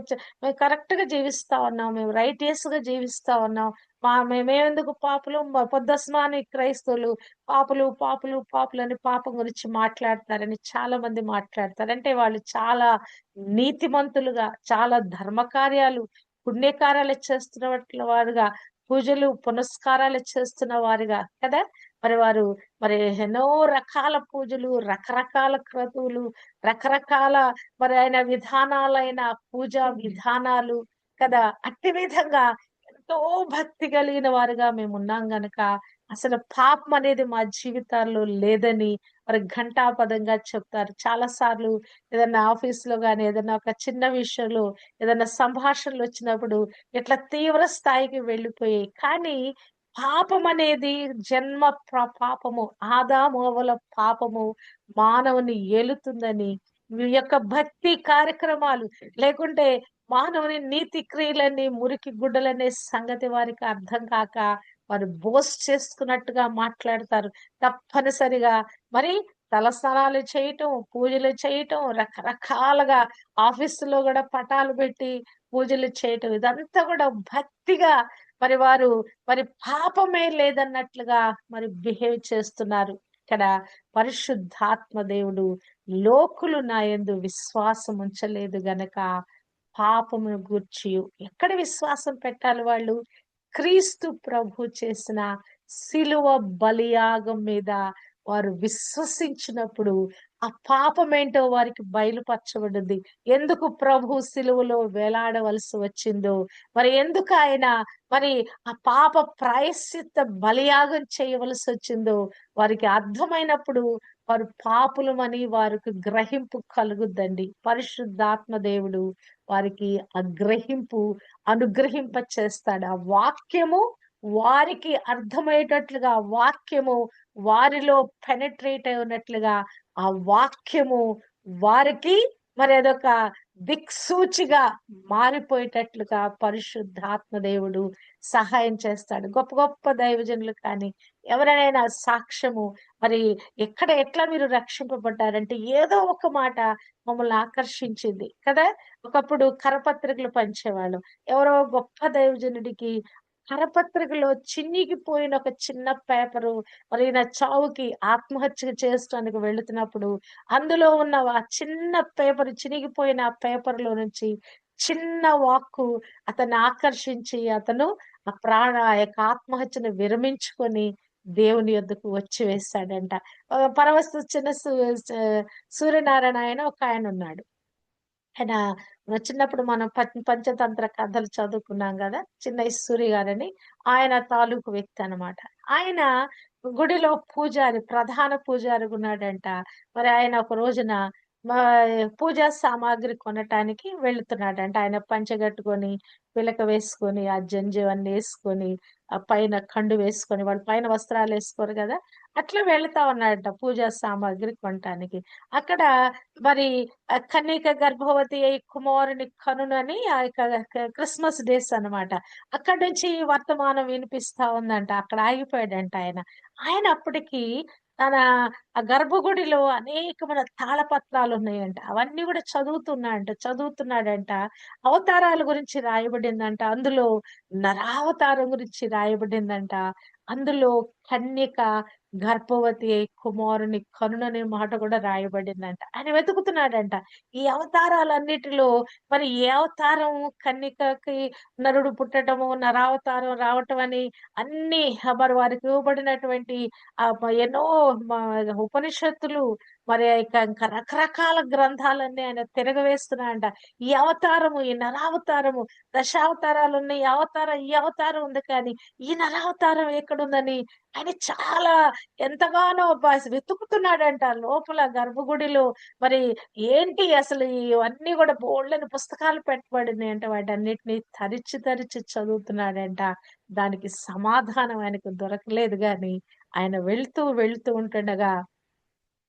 Speaker 1: కరెక్ట్‌గా జీవిస్తా ఉన్నాం. మేము రైటియస్‌గా జీవిస్తా ఉన్నాం. మేమెందుకు పాపులు పొద్దస్మాని క్రైస్తవులు పాపులు అని పాపం గురించి మాట్లాడతారని చాలా మంది మాట్లాడతారు. అంటే వాళ్ళు చాలా నీతిమంతులుగా, చాలా ధర్మ కార్యాలు, పుణ్యకార్యాలు చేస్తున్నట్ల వారుగా, పూజలు, పునస్కారాలు చేస్తున్న వారుగా కదా! మరి వారు మరి ఎన్నో రకాల పూజలు, రకరకాల క్రతువులు, రకరకాల మరి ఆయన విధానాలైన పూజా విధానాలు కదా! అట్టి విధంగా ఎంతో భక్తి కలిగిన వారుగా మేమున్నాం గనక, అసలు పాపం అనేది మా జీవితాల్లో లేదని మరి ఘంటాపథంగా చెప్తారు. చాలా సార్లు ఏదన్నా ఆఫీస్‌లో గాని, ఏదన్నా ఒక చిన్న విషయంలో, ఏదన్నా సంభాషణలొచ్చినప్పుడు ఇట్లా తీవ్ర స్థాయికి వెళ్ళిపోయాయి. కానీ పాపం అనేది జన్మ పాపము. ఆదాము అవ్వల పాపము మానవుని ఏలుతుందని, ఈ యొక్క భక్తి కార్యక్రమాలు లేకుంటే మానవుని నీతి క్రియలన్నీ మురికి గుడ్డలనే సంగతి వారికి అర్థం కాక వారు బోస్ట్ చేసుకున్నట్టుగా మాట్లాడతారు. తప్పనిసరిగా మరి తలస్నానాలు చేయటం, పూజలు చేయటం, రకరకాలుగా ఆఫీసులో గూడా పటాలు పెట్టి పూజలు చేయటం. ఇదంతా గూడా భక్తిగా మరి వారు మరి పాపమే లేదన్నట్లుగా మరి బిహేవ్ చేస్తున్నారు. ఇక్కడ పరిశుద్ధాత్మ దేవుడు లోకులు నా యందు విశ్వాసం ఉంచలేదు గనక పాపమును గూర్చి ఎక్కడ విశ్వాసం పెట్టాలి వాళ్ళు? క్రీస్తు ప్రభు చేసిన శిలువ బలియాగం మీద వారు విశ్వసించినప్పుడు ఆ పాపమేంటో వారికి బయలుపరచబడింది. ఎందుకు ప్రభు సిలువలో వేలాడవలసి వచ్చిందో, మరి ఎందుకు ఆయన మరి ఆ పాప ప్రాయశ్చిత్త బలియాగం చేయవలసి వచ్చిందో వారికి అర్థమైనప్పుడు వారు పాపులమని వారికి గ్రహింపు కలుగుద్దండి. పరిశుద్ధాత్మ దేవుడు వారికి ఆ గ్రహింపు అనుగ్రహింప చేస్తాడు. ఆ వాక్యము వారికి అర్థమయ్యేటట్లుగా, ఆ వాక్యము వారిలో పెనెట్రేట్ అయినట్లుగా, ఆ వాక్యము వారికి మరి అదొక దిక్సూచిగా మారిపోయేటట్లుగా పరిశుద్ధాత్మ దేవుడు సహాయం చేస్తాడు. గొప్ప గొప్ప దైవజనులు కానీ ఎవరైనా సాక్ష్యము మరి ఎట్లా మీరు రక్షింపబడ్డారంటే ఏదో ఒక మాట మమ్మల్ని ఆకర్షించింది కదా! ఒకప్పుడు కరపత్రికలు పంచేవాళ్ళం. ఎవరో గొప్ప దైవజనుడికి కరపత్రికలో చినిగిపోయిన ఒక చిన్న పేపరు మరి ఈయన చావుకి ఆత్మహత్య చేసుకోవడానికి వెళుతున్నప్పుడు అందులో ఉన్న ఆ చిన్న పేపర్ చినిగిపోయిన ఆ పేపర్‌లో నుంచి చిన్న వాక్కు అతన్ని ఆకర్షించి అతను ఆ యొక్క ఆత్మహత్యను విరమించుకొని దేవుని యొద్దకు వచ్చి వేశాడంట. పరవస్తు చిన్న సూర్యనారాయణ ఆయన ఒకాయనున్నాడు. ఆయన చిన్నప్పుడు మనం పంచతంత్ర కథలు చదువుకున్నాం గదా! చిన్నయి సూరి గారని. ఆయన తాలూకు వ్యక్తి అన్నమాట. ఆయన గుడిలో పూజారి, ప్రధాన పూజారిగున్నాడంట. మరి ఆయన ఒక రోజున మా పూజా సామాగ్రి కొనటానికి వెళ్తున్నాడంట. ఆయన పంచె గట్టుకొని, పిలక వేసుకొని, ఆ జంజి అన్నీ యేసుకొని, ఆ పైన కండు వేసుకొని, వాళ్ళు పైన వస్త్రాలేసుకోరు గదా! అట్లా వెళ్తా ఉన్నాడంట పూజా సామాగ్రి కొనటానికి. అక్కడ మరి కన్యక గర్భవతి అయి కుమారుని కనునని ఆ యొక్క క్రిస్మస్ డేస్ అన్నమాట. అక్కడి నుంచి వర్తమానం వినిపిస్తా ఉందంట. అక్కడ ఆగిపోయాడంట ఆయన. ఆయన అప్పటికి తన ఆ గర్భగుడిలో అనేకమైన తాళపత్రాలున్నాయంట. అవన్నీ గూడా చదువుతున్నాడంట. అవతారాల గురించి రాయబడిందంట. అందులో నరావతారం గురించి రాయబడిందంట. అందులో కన్యక గర్భవతి అయి కుమారుని కనుననే మాట గూడా రాయబడిందంట. ఆయన వెతుకుతున్నాడంట. ఈ అవతారాలన్నిటిలో మరి ఏ అవతారం కన్యకకి నరుడు పుట్టటము, నరావతారం రావటం అని అన్నీ మరి వారికి ఇవ్వబడినటువంటి ఎన్నో మ ఉపనిషత్తులు మరి ఇంకా రకరకాల గ్రంథాలన్నీ ఆయన తిరగవేస్తున్నాడంట. ఈ అవతారము, ఈ నరావతారము, దశావతారాలున్నాయి. ఈ అవతారం ఉంది కానీ, ఈ నరావతారం ఎక్కడుందని ఆయన చాలా ఎంతగానో వెతుకుతున్నాడంట లోపల గర్భగుడిలో. మరి ఏంటి అసలు ఇవన్నీ గూడా బోలెడన్ని పుస్తకాలు పెట్టబడినాయంట. వాటన్నిటిని తరిచి తరిచి చదువుతున్నాడంట. దానికి సమాధానం ఆయనకు దొరకలేదు గాని, ఆయన వెళ్తూ ఉంటుండగా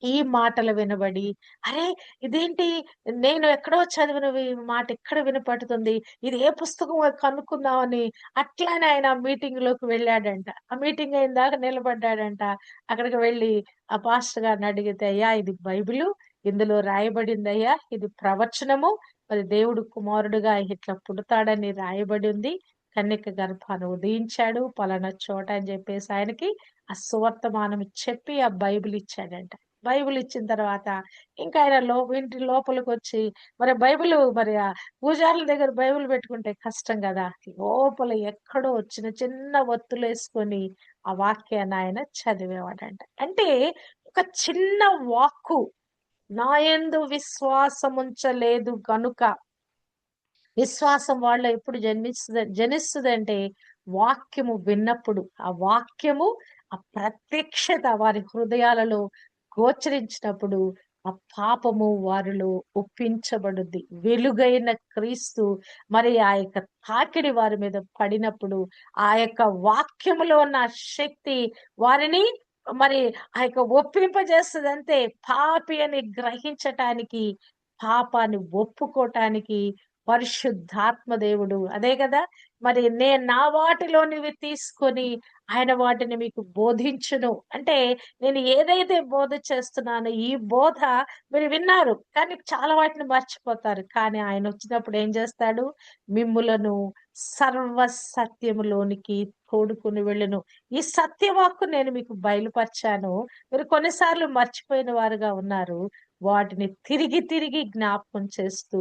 Speaker 1: ఈ మాటలు వినబడి, అరే! ఇదేంటి నేను ఎక్కడో చదివినవి మాట ఇక్కడ వినపడుతుంది. ఇది ఏ పుస్తకమో కనుక్కుందామని అట్లనే ఆయన మీటింగ్‌లోకి వెళ్ళాడంట. ఆ మీటింగ్ అయిందాక నిలబడ్డాడంట. అక్కడికి వెళ్లి ఆ పాస్టర్ గారిని అడిగితే, "అయ్యా ఇది బైబిలు. ఇందులో రాయబడిందయ్యా. ఇది ప్రవచనము. మరి దేవుడు కుమారుడుగా ఇట్లా పుడతాడని రాయబడి ఉంది. కన్యక గర్భాన ఉదయించాడు పలానా చోట" అని చెప్పేసి ఆయనకి ఆ సువర్తమానం చెప్పి ఆ బైబిల్ ఇచ్చాడంట. బైబిల్ ఇచ్చిన తర్వాత ఇంకా ఆయన ఇంటి లోపలికొచ్చి మరి మరి పూజారుల దగ్గర బైబిల్ పెట్టుకుంటే కష్టం గదా! లోపల ఎక్కడో చిన్న చిన్న ఒత్తులేసుకొని ఆ వాక్యాన్ని ఆయన చదివేవాడంట. అంటే ఒక చిన్న వాక్కు నాయందు విశ్వాసముంచలేదు గనుక విశ్వాసం వాళ్ళలో ఎప్పుడు జనిస్తదంటే వాక్యము విన్నప్పుడు. ఆ వాక్యము ఆ ప్రత్యక్షత వారి హృదయాలలో గోచరించినప్పుడు ఆ పాపము వారిలో ఒప్పించబడుద్ది. వెలుగైన క్రీస్తు మరి ఆ యొక్క తాకిడి వారి మీద పడినప్పుడు, ఆ యొక్క వాక్యములో ఉన్న శక్తి వారిని మరి ఆ యొక్క ఒప్పింపజేస్తదంతే. పాపి అని గ్రహించటానికి, పాపాన్ని ఒప్పుకోటానికి పరిశుద్ధాత్మ దేవుడు అదే గదా! మరి నా వాటిలోనివి తీసుకొని ఆయన వాటిని మీకు బోధించును. అంటే నేను ఏదైతే బోధ చేస్తున్నానో ఈ బోధ మీరు విన్నారు. కానీ చాలా వాటిని మర్చిపోతారు. కానీ ఆయనొచ్చినప్పుడు ఏం చేస్తాడు? మిమ్ములను సర్వ సత్యములోనికి తోడుకొని వెళ్ళును. ఈ సత్యవాక్కు నేను మీకు బయలుపరిచాను. మీరు కొన్నిసార్లు మర్చిపోయిన వారుగా ఉన్నారు. వాటిని తిరిగి తిరిగి జ్ఞాపకం చేస్తూ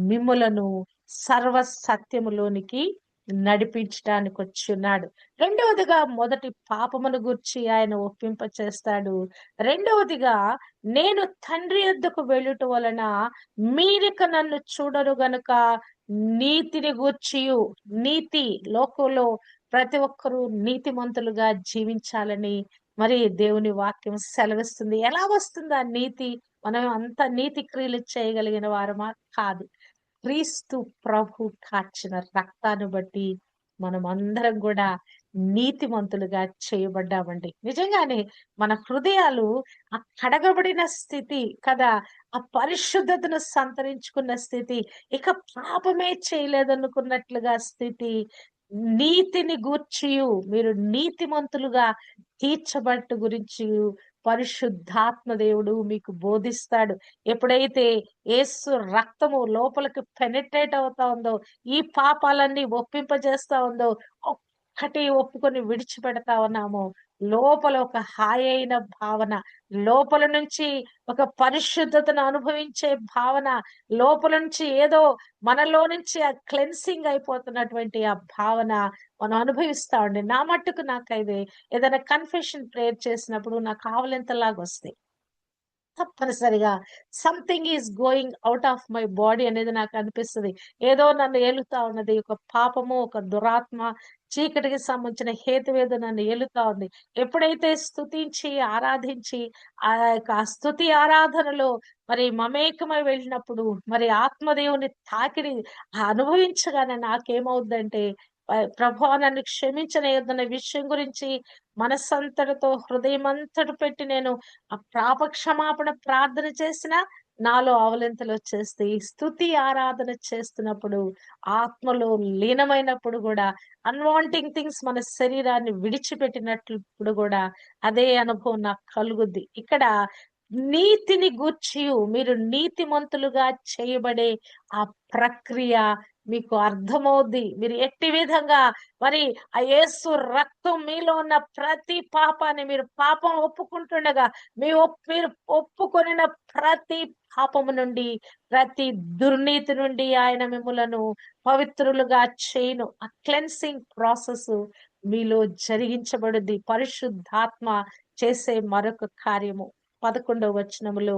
Speaker 1: మిమ్ములను సర్వ సత్యములోనికి నడిపించటానికొచ్చున్నాడు. రెండవదిగా మొదటి పాపమును గూర్చి ఆయన ఒప్పింపచేస్తాడు. రెండవదిగా నేను తండ్రి యొద్దకు వెళ్ళుట వలన మీరిక నన్ను చూడరు గనుక నీతిని గూర్చియు నీతి లోకంలో ప్రతి ఒక్కరూ నీతిమంతులుగా జీవించాలని మరి దేవుని వాక్యం సెలవిస్తుంది. ఎలా వస్తుంది ఆ నీతి? మనం అంత నీతి క్రియలు చేయగలిగిన వారమా? కాదు. క్రీస్తు ప్రభు కార్చిన రక్తాన్ని బట్టి మనమందరం గూడా నీతిమంతులుగా చేయబడ్డామండి. నిజంగానే మన హృదయాలు ఆ కడగబడిన స్థితి కదా! ఆ పరిశుద్ధతను సంతరించుకున్న స్థితి, ఇక పాపమే చేయలేదనుకున్నట్లుగా స్థితి, నీతిని గూర్చియు మీరు నీతిమంతులుగా తీర్చబట్టు గురించియు పరిశుద్ధాత్మ దేవుడు మీకు బోధిస్తాడు. ఎప్పుడైతే యేసు రక్తము లోపలికి పెనిట్రేట్ అవుతా ఉందో, ఈ పాపాలన్నీ ఒప్పింపజేస్తా ఉందో, ఒక్కటి ఒప్పుకొని విడిచిపెడతా ఉన్నామో, లోపల ఒక హాయైన భావన, లోపల నుంచి ఒక పరిశుద్ధతను అనుభవించే భావన, లోపల నుంచి ఏదో మనలో నుంచి ఆ క్లెన్సింగ్ అయిపోతున్నటువంటి ఆ భావన మనం అనుభవిస్తామండి. నా మట్టుకు నాకైతే ఏదైనా కన్ఫెషన్ ప్రేయర్ చేసినప్పుడు నాకు ఆవలింతలాగొస్తాయి. తప్పనిసరిగా something is going out of my body అనేది నాకు అనిపిస్తది. ఏదో నన్ను ఏలుతా ఉన్నది. ఒక పాపము, ఒక దురాత్మ, చీకటికి సంబంధించిన హేతువేదో నన్ను ఏలుతా ఉంది. ఎప్పుడైతే స్తుతించి, ఆరాధించి ఆ యొక్క ఆ స్తుతి ఆరాధనలో మరి మమేకమై వెళ్ళినప్పుడు, మరి ఆత్మదేవుని తాకిడి అనుభవించగానే నాకేమవుద్దంటే ప్రభువా నన్ను క్షమించనేయొద్దన్న విషయం గురించి మనస్సంతటితో హృదయమంతట పెట్టి నేను ఆ పాప క్షమాపణ ప్రార్థన చేసినా నాలో ఆవలింతలొచ్చేస్తాయి. స్తుతి ఆరాధన చేస్తున్నప్పుడు, ఆత్మలో లీనమైనప్పుడు గూడా అన్‌వాంటింగ్ థింగ్స్ మన శరీరాన్ని విడిచిపెట్టినట్లు గూడా అదే అనుభవం నాకు కలుగుద్ది. ఇక్కడ నీతిని గూర్చియు మీరు నీతిమంతులుగా చేయబడే ఆ ప్రక్రియ మీకు అర్థమవుద్ది. మీరు ఎట్టి విధంగా మరి ఆ యేసు రక్తం మీలో ఉన్న ప్రతి పాపాన్ని మీరు పాపం ఒప్పుకుంటుండగా మీరు ఒప్పుకొనిన ప్రతి పాపము నుండి, ప్రతి దుర్నీతి నుండి ఆయన మిమ్ములను పవిత్రులుగా చేయును. ఆ క్లెన్సింగ్ ప్రాసెస్ మీలో జరిగించబడుద్ది. పరిశుద్ధాత్మ చేసే మరొక కార్యము. 11వ వచనములో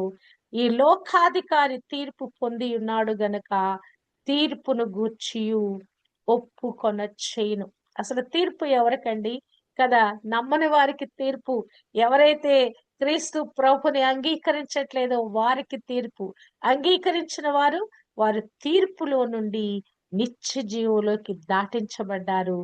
Speaker 1: ఈ లోకాధికారి తీర్పు పొంది ఉన్నాడు గనక తీర్పును గూర్చియు ఒప్పుకొనచ్చేయును. అసలు తీర్పు ఎవరికండి? కదా! నమ్మని వారికి తీర్పు. ఎవరైతే క్రీస్తు ప్రభుని అంగీకరించట్లేదో వారికి తీర్పు. అంగీకరించిన వారు తీర్పులో నుండి నిత్య జీవంలోకి దాటించబడ్డారు.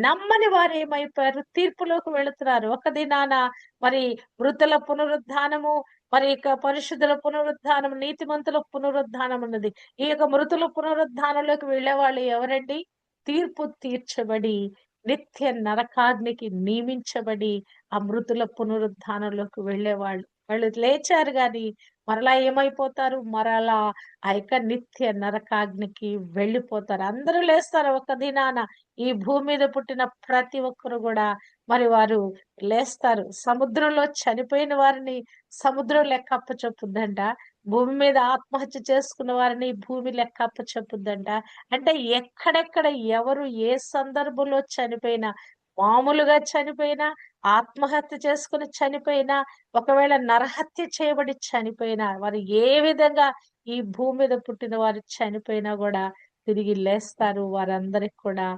Speaker 1: నమ్మని వారేమైపోయారు? తీర్పులోకి వెళుతున్నారు. ఒక దినాన మరి మృతుల పునరుద్ధానము, మరి ఇక పరిశుద్ధుల పునరుద్ధానం, నీతిమంతుల పునరుద్ధానం ఉన్నది. ఈ యొక్క మృతుల పునరుద్ధానంలోకి వెళ్ళేవాళ్ళు ఎవరండి? తీర్పు తీర్చబడి, నిత్య నరకాగ్నికి నియమించబడి, ఆ మృతుల పునరుద్ధానంలోకి వెళ్ళేవాళ్ళు. వాళ్ళు లేచారు గాని, మరలా ఏమైపోతారు? మరలా ఆ యొక్క నిత్య నరకాగ్నికి వెళ్ళిపోతారు. అందరూ లేస్తారు ఒక దినాన. ఈ భూమి మీద పుట్టిన ప్రతి ఒక్కరు గూడా మరి వారు లేస్తారు. సముద్రంలో చనిపోయిన వారిని సముద్రం లెక్క అప్పచెప్పుద్దంట. భూమి మీద ఆత్మహత్య చేసుకున్న వారిని భూమి లెక్క అప్పచెప్పుద్దంట. అంటే ఎక్కడెక్కడ ఎవరు ఏ సందర్భంలో చనిపోయినా, మామూలుగా చనిపోయినా, ఆత్మహత్య చేసుకొని చనిపోయినా, ఒకవేళ నరహత్య చేయబడి చనిపోయినా, వారు ఏ విధంగా ఈ భూమి మీద పుట్టిన వారు చనిపోయినా గూడా తిరిగి లేస్తారు. వారందరికి కూడా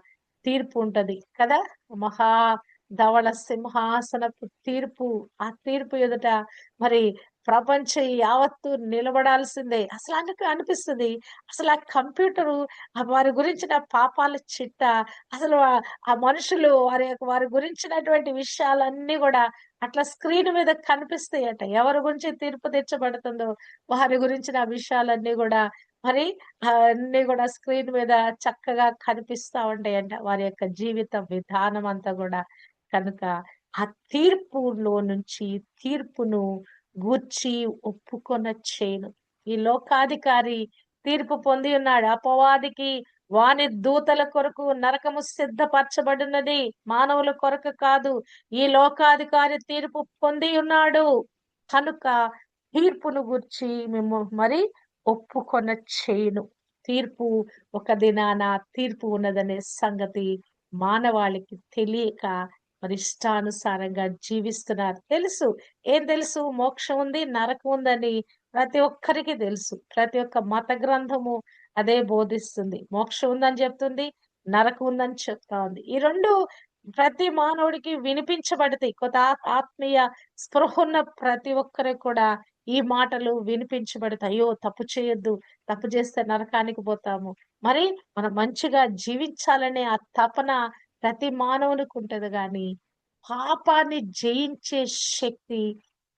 Speaker 1: తీర్పు ఉంటది కదా! మహా ధవళ సింహాసనపు తీర్పు, ఆ తీర్పు ఎదుట మరి ప్రపంచం యావత్తు నిలబడాల్సిందే. అసలు అనిపిస్తది. అసలు ఆ కంప్యూటరు వారి గురించిన పాపాల చిట్టా, అసలు ఆ మనుషులు వారి గురించినటువంటి విషయాలన్నీ గూడా అట్లా స్క్రీన్ మీద కనిపిస్తాయట. ఎవరి గురించి తీర్పు తీర్చబడుతుందో వారి గురించిన విషయాలన్నీ గూడా మరి అన్నీ గూడా స్క్రీన్ మీద చక్కగా కనిపిస్తా ఉంటాయంట. వారి యొక్క జీవిత విధానం అంతా గూడా. కనుక ఆ తీర్పులో నుంచి తీర్పును గూర్చి ఒప్పుకొన చేయను. ఈ లోకాధికారి తీర్పు పొంది ఉన్నాడు. అపవాదికి వాని దూతల కొరకు నరకము సిద్ధపరచబడినది, మానవుల కొరకు కాదు. ఈ లోకాధికారి తీర్పు పొంది ఉన్నాడు కనుక తీర్పును గూర్చి మేము మరి ఒప్పుకొన చేయను. తీర్పు ఒక దినాన తీర్పు ఉన్నదనే సంగతి మానవాళికి తెలియక మరి ఇష్టానుసారంగా జీవిస్తున్నారు. తెలుసు. ఏం తెలుసు? మోక్షం ఉంది, నరకం ఉందని ప్రతి ఒక్కరికి తెలుసు. ప్రతి ఒక్క మత గ్రంథము అదే బోధిస్తుంది. మోక్షం ఉందని చెప్తుంది, నరకం ఉందని చెప్తా ఉంది. ఈ 2 ప్రతి మానవుడికి వినిపించబడతాయి. కొంత ఆత్మీయ స్పృహున్న ప్రతి ఒక్కరికి కూడా ఈ మాటలు వినిపించబడతాయి. అయ్యో! తప్పు చేయొద్దు. తప్పు చేస్తే నరకానికి పోతాము. మరి మనం మంచిగా జీవించాలనే ఆ తపన ప్రతి మానవునికి ఉంటది గాని, పాపాన్ని జయించే శక్తి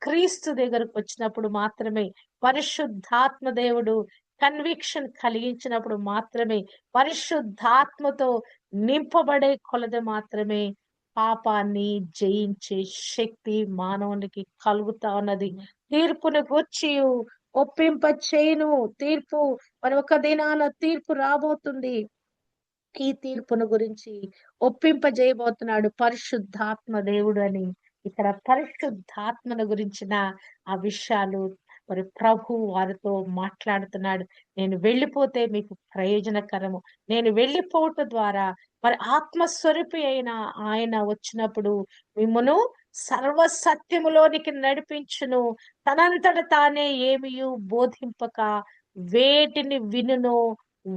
Speaker 1: క్రీస్తు దగ్గరకొచ్చినప్పుడు మాత్రమే, పరిశుద్ధాత్మ దేవుడు కన్విక్షన్ కలిగించినప్పుడు మాత్రమే, పరిశుద్ధాత్మతో నింపబడే కొలది మాత్రమే పాపాన్ని జయించే శక్తి మానవునికి కలుగుతా ఉన్నది. తీర్పును గూర్చియు ఒప్పింప చేయును. తీర్పు మరి ఒక దినాన తీర్పు రాబోతుంది. ఈ తీర్పును గురించి ఒప్పింపజేయబోతున్నాడు పరిశుద్ధాత్మ దేవుడు అని. ఇక్కడ పరిశుద్ధాత్మను గురించిన ఆ విషయాలు మరి ప్రభు వారితో మాట్లాడుతున్నాడు. నేను వెళ్ళిపోతే మీకు ప్రయోజనకరము. నేను వెళ్ళిపోవటం ద్వారా మరి ఆత్మస్వరూపి అయిన ఆయన వచ్చినప్పుడు మిమ్మును సర్వ సత్యములోనికి నడిపించును. తనంతట తానే ఏమియు బోధింపక వేటిని వినునో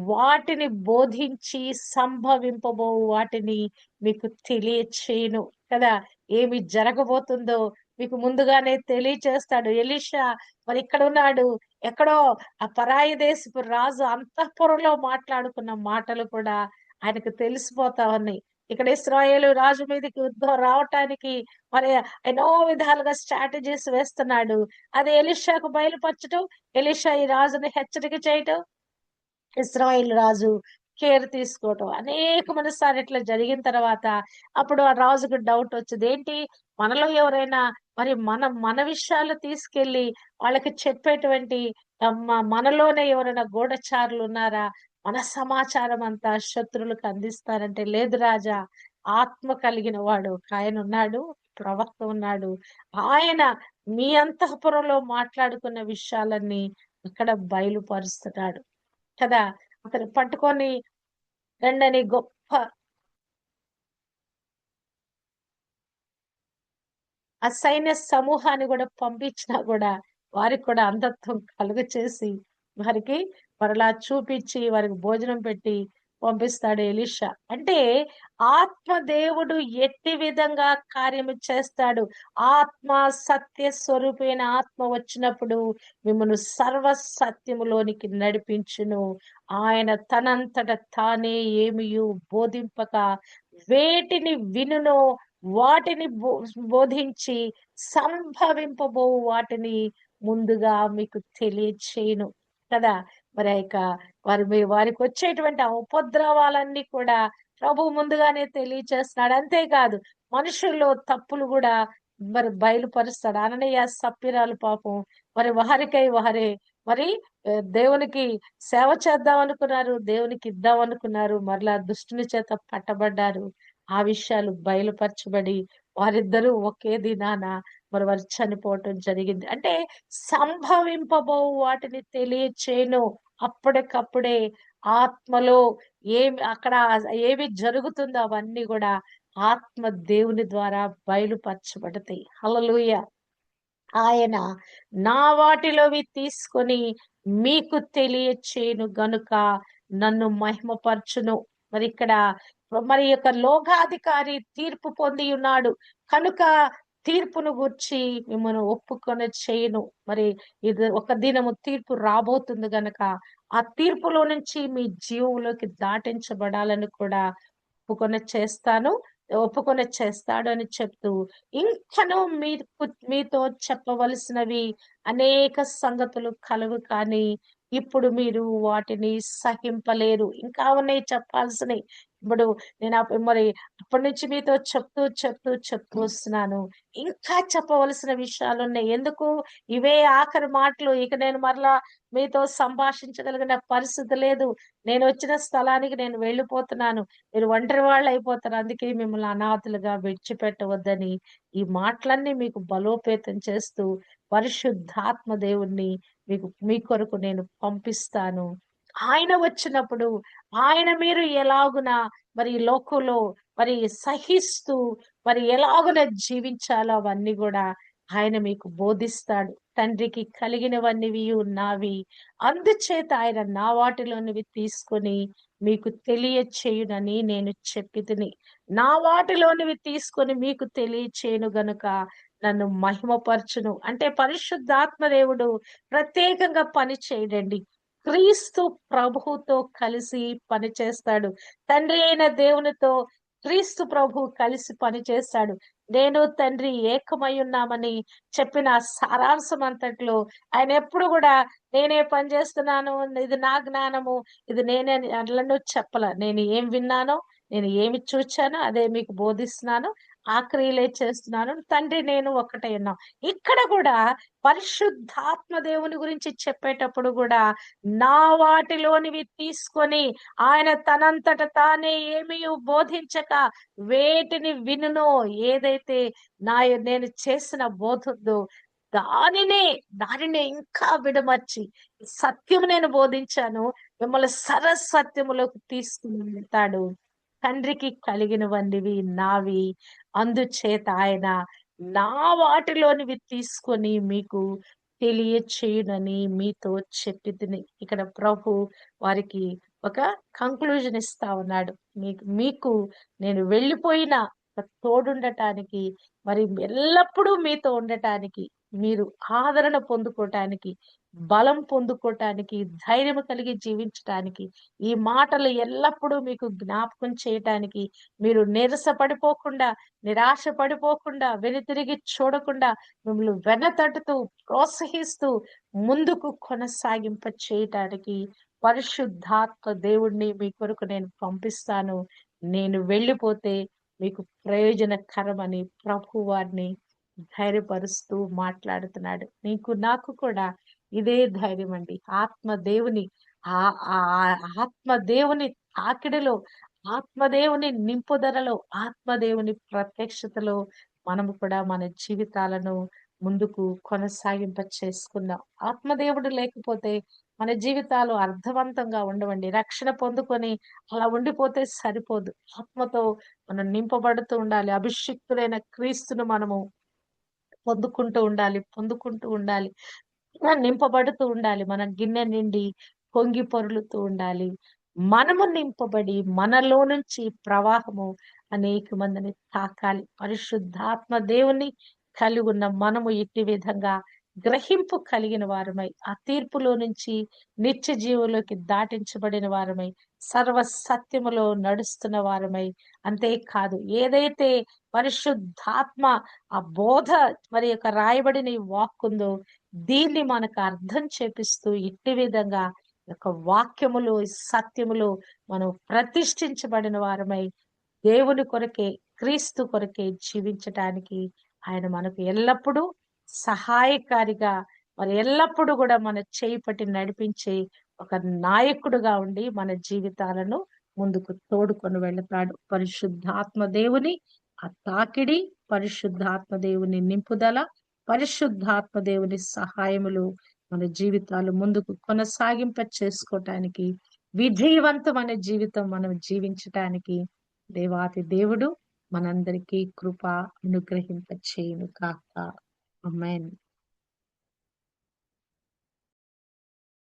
Speaker 1: వాటిని బోధించి సంభవింపబో వాటిని మీకు తెలియచేయును కదా! ఏమి జరగబోతుందో మీకు ముందుగానే తెలియచేస్తాడు. ఎలీషా మరి ఇక్కడున్నాడు. ఎక్కడో ఆ పరాయి దేశపు రాజు అంతఃపురంలో మాట్లాడుకున్న మాటలు కూడా ఆయనకు తెలిసిపోతా ఉన్నాయి. ఇక్కడ ఇశ్రాయేలు రాజు మీదకి యుద్ధం రావటానికి మరి ఎన్నో విధాలుగా స్ట్రాటజీస్ వేస్తున్నాడు. అది ఎలీషాకు బయలుపరచటం, ఎలీషా ఈ రాజుని హెచ్చరిక చేయటం, ఇశ్రాయేలు రాజు కేర్ తీసుకోవటం. అనేకమైన సార్లు ఇట్లా జరిగిన తర్వాత అప్పుడు ఆ రాజుకు డౌట్ వచ్చింది. ఏంటి మనలో ఎవరైనా మరి మన విషయాలు తీసుకెళ్ళి వాళ్ళకి చెప్పేటువంటి మనలోనే ఎవరైనా గూఢచారులు ఉన్నారా? మన సమాచారం అంతా శత్రువులకు అందిస్తారంటే, లేదు రాజా, ఆత్మ కలిగిన వాడు ఒకాయన ఉన్నాడు, ప్రవక్త ఉన్నాడు. ఆయన మీ అంతఃపురంలో మాట్లాడుకున్న విషయాలన్నీ అక్కడ బయలుపరుస్తున్నాడు. కదా! అతను పట్టుకొని రండని గొప్ప ఆ సైన్య సమూహాన్ని గూడా పంపించినా గూడా వారికి కూడా అంధత్వం కలుగచేసి వారికి మరలా చూపించి వారికి భోజనం పెట్టి పంపిస్తాడు ఎలీషా. అంటే ఆత్మ దేవుడు ఎట్టి విధంగా కార్యము చేస్తాడు. ఆత్మ సత్య స్వరూపైన ఆత్మ వచ్చినప్పుడు మిమ్మల్ని సర్వ సత్యములోనికి నడిపించును. ఆయన తనంతట తానే ఏమియు బోధింపక వేటిని వినునో వాటిని బోధించి సంభవింపబో వాటిని ముందుగా మీకు తెలియచేయును కదా! మరి ఇక వారికి వచ్చేటువంటి ఆ ఉపద్రవాలన్నీ కూడా ప్రభువు ముందుగానే తెలియచేస్తున్నాడు. అంతేకాదు మనుషుల్లో తప్పులు కూడా మరి బయలుపరుస్తాడు. అననీయ సప్పిరాలు పాపం మరి వారే మరి దేవునికి సేవ చేద్దాం అనుకున్నారు, దేవునికి ఇద్దాం అనుకున్నారు, మరలా దుష్టుని చేత పట్టబడ్డారు. ఆ విషయాలు బయలుపరచబడి వారిద్దరూ ఒకే దినాన మరి వారు చనిపోవటం జరిగింది. అంటే సంభవింపబో వాటిని తెలియచేయును. అప్పటికప్పుడే ఆత్మలో అక్కడ ఏమి జరుగుతుందో అవన్నీ గూడా ఆత్మ దేవుని ద్వారా బయలుపరచబడతాయి. హల్లెలూయా! ఆయన నా వాటిలోవి తీసుకొని మీకు తెలియచేయును గనుక నన్ను మహిమపరచును. మరి ఇక్కడ మరి యొక్క లోకాధికారి తీర్పు పొంది ఉన్నాడు కనుక తీర్పును గూర్చి మిమ్మల్ని ఒప్పుకొని చేయను. మరి ఇది ఒక దినము తీర్పు రాబోతుంది గనక ఆ తీర్పులో నుంచి మీ జీవంలోకి దాటించబడాలని కూడా ఒప్పుకొని చేస్తాడు అని చెప్తూ ఇంకనూ మీతో చెప్పవలసినవి అనేక సంగతులు కలవు కానీ ఇప్పుడు మీరు వాటిని సహింపలేరు. ఇంకా ఉన్నాయి చెప్పాల్సినయి. ఇప్పుడు మరి అప్పటి నుంచి మీతో చెప్తూ వస్తున్నాను. ఇంకా చెప్పవలసిన విషయాలున్నాయి. ఎందుకు ఇవే ఆఖరి మాటలు. ఇక నేను మరలా మీతో సంభాషించగలిగిన పరిస్థితి లేదు. నేనొచ్చిన స్థలానికి నేను వెళ్ళిపోతున్నాను. మీరు ఒంటరి వాళ్ళయిపోతారు. అందుకే మిమ్మల్ని అనాథలుగా విడిచిపెట్టవద్దని ఈ మాటలన్నీ మీకు బలోపేతం చేస్తూ పరిశుద్ధాత్మ దేవుడిని మీ కొరకు నేను పంపిస్తాను. ఆయన వచ్చినప్పుడు మీరు ఎలాగున మరి ఈ లోకంలో మరి సహిస్తూ మరి ఎలాగున జీవించాలో అవన్నీ గూడా ఆయన మీకు బోధిస్తాడు. తండ్రికి కలిగినవన్నీయు నావి. అందుచేత ఆయన నా వాటిలోనివి తీసుకొని మీకు తెలియచేయునని నేను చెప్పితిని. నా వాటిలోనివి తీసుకొని మీకు తెలియచేయును గనుక నన్ను మహిమపరచును. అంటే పరిశుద్ధాత్మ దేవుడు ప్రత్యేకంగా పని చేయడండి. క్రీస్తు ప్రభువుతో కలిసి పని చేస్తాడు. తండ్రి అయిన దేవునితో క్రీస్తు ప్రభువు కలిసి పని చేస్తాడు. నేను తండ్రి ఏకమై ఉన్నామని చెప్పిన సారాంశం అంతట్లో ఆయన ఎప్పుడు కూడా నేనే పని చేస్తున్నాను, ఇది నా జ్ఞానము, ఇది నేనే అట్లనూ చెప్పల. నేను ఏం విన్నానో, నేను ఏమి చూచానో అదే మీకు బోధిస్తున్నాను. ఆ క్రియలే చేస్తున్నాను. తండ్రి నేను ఒకటే ఉన్నాం. ఇక్కడ కూడా పరిశుద్ధాత్మ దేవుని గురించి చెప్పేటప్పుడు గూడా నా వాటిలోనివి తీసుకొని ఆయన తనంతట తానే ఏమీయు బోధించక వేటిని వినునో, ఏదైతే నేను చేసిన బోధుందో దానినే ఇంకా విడమర్చి సత్యము నేను బోధించాను. మిమ్మల్ని సత్యములోకి తీసుకుని వెళ్తాడు. తండ్రికి కలిగినవన్నీవి నావి. అందుచేత ఆయన నా వాటిలోనివి తీసుకొని మీకు తెలియచేయునని మీతో చెప్పితిని. ఇక్కడ ప్రభు వారికి ఒక కంక్లూజన్ ఇస్తా ఉన్నాడు. మీకు నేను వెళ్ళిపోయినా తోడుండటానికి, మరి ఎల్లప్పుడూ మీతో ఉండటానికి, మీరు ఆదరణ పొందుకోటానికి, బలం పొందుకోటానికి, ధైర్యం కలిగి జీవించటానికి, ఈ మాటలు ఎల్లప్పుడూ మీకు జ్ఞాపకం చేయటానికి, మీరు నీరస పడిపోకుండా, నిరాశ పడిపోకుండా, వెనుతిరిగి చూడకుండా, మిమ్మల్ని వెన్నతట్టుతూ, ప్రోత్సహిస్తూ, ముందుకు కొనసాగింప చేయటానికి పరిశుద్ధాత్మ దేవుడిని మీ కొరకు నేను పంపిస్తాను. నేను వెళ్ళిపోతే మీకు ప్రయోజనకరమని ప్రభు వారిని ధైర్యపరుస్తూ మాట్లాడుతున్నాడు. నాకు కూడా ఇదే ధైర్యం అండి. ఆత్మదేవుని తాకిడిలో, ఆత్మదేవుని నింపుదలలో, ఆత్మదేవుని ప్రత్యక్షతలో మనము కూడా మన జీవితాలను ముందుకు కొనసాగింప చేసుకుందాం. ఆత్మదేవుడు లేకపోతే మన జీవితాలు అర్థవంతంగా ఉండవండి. రక్షణ పొందుకొని అలా ఉండిపోతే సరిపోదు. ఆత్మతో మనం నింపబడుతూ ఉండాలి. అభిషిక్తుడైన క్రీస్తును మనము పొందుకుంటూ ఉండాలి. నింపబడుతూ ఉండాలి. మన గిన్నె నిండి పొంగి పొర్లుతూ ఉండాలి. మనము నింపబడి మనలో నుంచి ప్రవాహము అనేక మందిని తాకాలి. పరిశుద్ధాత్మ దేవుని కలిగున్న మనము ఇట్టి విధంగా గ్రహింపు కలిగిన వారమై, ఆ తీర్పులో నుంచి నిత్య జీవులోకి దాటించబడిన వారమై, సర్వ సత్యములో నడుస్తున్న వారమై, అంతేకాదు ఏదైతే పరిశుద్ధాత్మ ఆ బోధ మరి యొక్క రాయబడిన ఈ వాక్ ఉందో దీన్ని మనకు అర్థం చేపిస్తూ ఇట్టి విధంగా యొక్క వాక్యములో, సత్యములో మనం ప్రతిష్ఠించబడిన వారమై దేవుని కొరకే, క్రీస్తు కొరకే జీవించటానికి ఆయన మనకు ఎల్లప్పుడూ సహాయకారిగా, మరి ఎల్లప్పుడూ కూడా మన చేయి పట్టి నడిపించే ఒక నాయకుడుగా ఉండి మన జీవితాలను ముందుకు తోడుకొని వెళతాడు. పరిశుద్ధాత్మ దేవుని ఆ తాకిడి, పరిశుద్ధాత్మ దేవుని నింపుదల, పరిశుద్ధాత్మ దేవుని సహాయములు మన జీవితాలు ముందుకు కొనసాగింప చేసుకోవటానికి, విజయవంతమైన జీవితం మనం జీవించటానికి దేవాతి దేవుడు మనందరికీ కృప అనుగ్రహింప చేయును కాక. ఆమేన్.